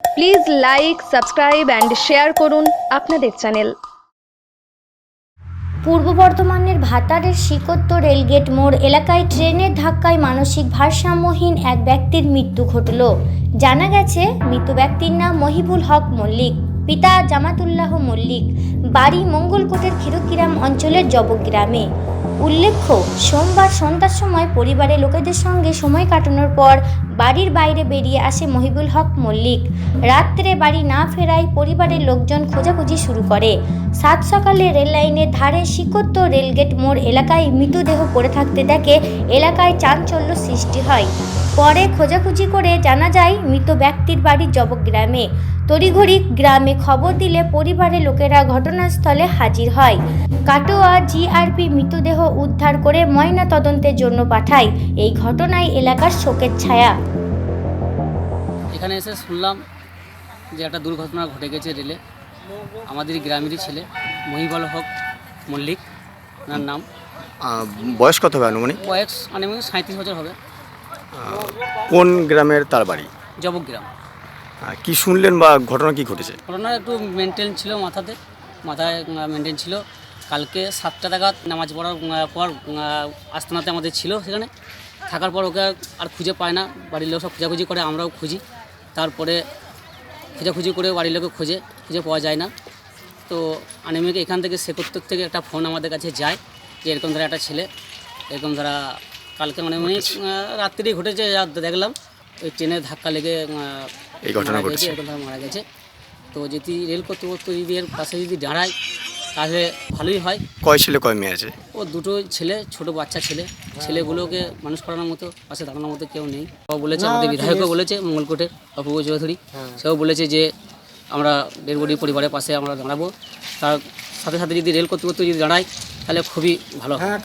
Please like, subscribe and share করুন আপনাদের channel. পূর্ব বর্ধমানের ভাতারের শিকোত্তর রেলগেট মোড় এলাকায় ট্রেনের ধাক্কায় মানসিক ভারসাম্যহীন এক ব্যক্তির মৃত্যু ঘটল। জানা গেছে, মৃত ব্যক্তির নাম মহিবুল হক মল্লিক, পিতা জামাতুল্লাহ মল্লিক, বাড়ি মঙ্গলকোটের ক্ষীরকিরাম অঞ্চলের জবগ্রামে। উল্লেখ্য, সোমবার সন্ধ্যার সময় পরিবারের লোকেদের সঙ্গে সময় কাটানোর পর বাড়ির বাইরে বেরিয়ে আসে মহিবুল হক মল্লিক। রাত্রে বাড়ি না ফেরায় পরিবারের লোকজন খোঁজাখুঁজি শুরু করে। সাত সকালে রেললাইনের ধারে শিকোত্তর রেলগেট মোড় এলাকায় মৃতদেহ পড়ে থাকতে দেখে এলাকায় চাঞ্চল্য সৃষ্টি হয়। পরে খোঁজাখুঁজি করে জানা যায় মৃত ব্যক্তির বাড়ি জবগ্রামে। তড়িঘড়ি গ্রামে খবর দিলে পরিবারের লোকেরা ঘটনাস্থলে হাজির হয়। কাটোয়া জিআরপি মৃতদেহ উদ্ধার করে ময়না তদন্তের জন্য পাঠায়। এই ঘটনায় এলাকার শোকের ছায়া। এখানে এসে শুনলাম যে একটা দুর্ঘটনা ঘটে গেছে রেলে। আমাদের গ্রামেরই ছেলে মহিবুল হক মল্লিক, ওনার নাম। বয়স কত হবে আনুমানিক? বয়স আনুমানিক 37 বছর হবে। কোন গ্রামের তার বাড়ি? জবগ্রাম। কি শুনলেন বা ঘটনা কি ঘটেছে? ঘটনা একটু মেনটেন ছিল, মাথায় মেনটেন ছিল। কালকে 7টা নাগাদ নামাজ পড়ার পর আস্তানাতে আমাদের ছিল, সেখানে থাকার পর ওকে আর খুঁজে পায় না। বাড়ির লোক সব খোঁজাখুঁজি করে, আমরাও খুঁজি। তারপরে খোঁজাখুঁজি করে বাড়ির লোকে খুঁজে পাওয়া যায় না। তো আনিমিক এখান থেকে শিকোত্তর থেকে একটা ফোন আমাদের কাছে যায় যে এরকম ধরা একটা ছেলে, এরকম ধরা কালকে অনেক রাত্রি ঘটেছে। যা দেখলাম ওই ট্রেনের ধাক্কা লেগে এই ঘটনা ঘটেছে, এরকম ধরা মারা গেছে। তো যদি রেল কর্তৃপক্ষ যদি এর পাশে যদি দাঁড়ায় তাহলে ভালোই হয়। কয় ছেলে কয় মেয়ে আছে? ও দুটো ছেলে, ছোট বাচ্চা ছেলেগুলোকে মানুষ করানোর মতো, পাশে দাঁড়ানোর মতো কেউ নেই। ও বলেছে, আমাদের বিধায়কও বলেছে, মঙ্গলকোটের অপূর্ব চৌধুরী, সেও বলেছে যে আমরা ডেডবডি পরিবারের পাশে আমরা দাঁড়াবো। তার সাথে সাথে যদি রেল কর্তৃপক্ষ যদি দাঁড়ায় তাহলে খুবই ভালো হয়।